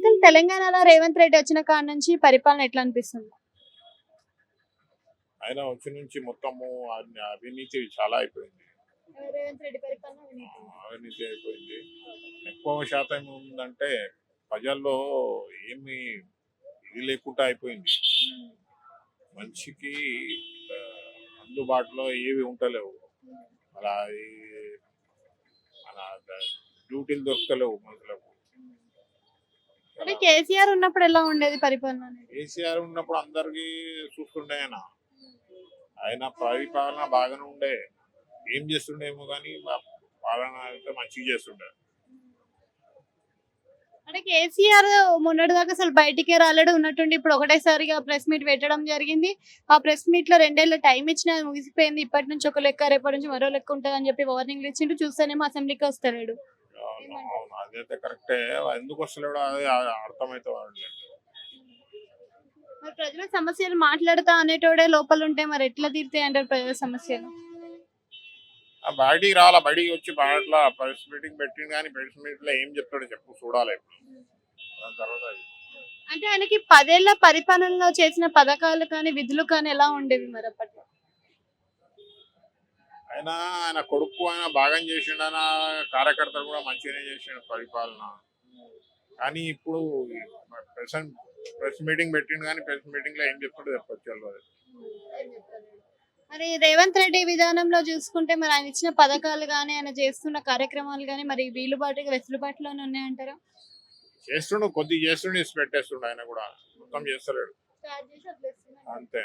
Uncle తెలంగాణలో రేవంత్ రెడ్డి వచ్చిన కాడ నుంచి పరిపాలన ఎట్లా అనిపిస్తుంది? ఆయన వచ్చి నుంచి మొత్తము అవినీతి చాలా అయిపోయింది. రేవంత్ రెడ్డి పరిపాలన అవినీతి అయిపోయింది. ఎక్కువ శాతం ఉందంటే ప్రజల్లో ఏమి ఇది లేకుండా అయిపోయింది. మనిషికి ఆ, అందుబాటులో ఏవి ఉంటలేవు. అలా మన డ్యూటీలు దొరకలేవు మనుషులకు. అంటే కేసీఆర్ ఉన్నప్పుడు ఎలా ఉండేది పరిపాలన అనేది? కేసీఆర్ ఉన్నప్పుడు అందరికి చూస్తుండే ఆయన పరిపాలన బాగానే ఉండే. ఏం చేస్తుండేమో కానీ పాలన అయితే మంచిగా చేస్తుండే. అంటే కేసీఆర్ మొన్నటి దాకా అసలు బయటికే రాలేడు ఉన్నట్టుండి ఇప్పుడు ఒకటేసారిగా ప్రెస్ మీట్ పెట్టడం జరిగింది. ఆ ప్రెస్ మీట్ లో 2 ఏళ్ల టైం ఇచ్చినా అది ముగిసిపోయింది. ఇప్పటి నుంచి ఒక లెక్క, రేపటి నుంచి మరో లెక్క ఉంటుంది అని చెప్పి వార్నింగ్లు ఇచ్చిండు. చూస్తేనేమో అసెంబ్లీకి వస్తలేడు. అవును, అవును, అదైతే కరెక్టే. ఎందుకు వస్తలేడో అది అర్థమైతే మరి ప్రజల సమస్యలు మాట్లాడతా అనేటోడే లోపల ఉంటే మరి ఎట్లా తీరుతాయి అంటారు ప్రజల సమస్యలు? బయటికి రావాలా, బయటికి వచ్చి అట్లా ప్రెస్ మీటింగ్ పెట్టింది కానీ ప్రెస్ మీట్ లో ఏం చెప్తాడో చెప్పు చూడాలి ఇప్పుడు. దాని తర్వాత అంటే ఆయనకి 10 ఏళ్ల పరిపాలనలో చేసిన పథకాలు కానీ విధులు కానీ ఎలా ఉండేవి మరి అప్పట్లో? ఆయన కొడుకు ఆయన బాగా చేసిండు. ఆయన కార్యకర్తలు కూడా మంచిగానే చేసిండు పరిపాలన. కానీ ఇప్పుడు ప్రెసెంట్ ప్రెస్ మీటింగ్ పెట్టిండు కానీ ప్రెస్ మీటింగ్ లో ఏం చెప్తాడో చెప్పొచ్చు. మరి రేవంత్ రెడ్డి విధానంలో చూసుకుంటే మరి ఆయన ఇచ్చిన పథకాలు కానీ ఆయన చేస్తున్న కార్యక్రమాలు కానీ మరి వెసులుబాటులోనే ఉన్నాయంటారా? చేస్తుండు, కొద్దిగా చేస్తుండు, ఇసి పెట్టేస్తుండు. ఆయన కూడా మొత్తం చేస్తలేడు. అంతే.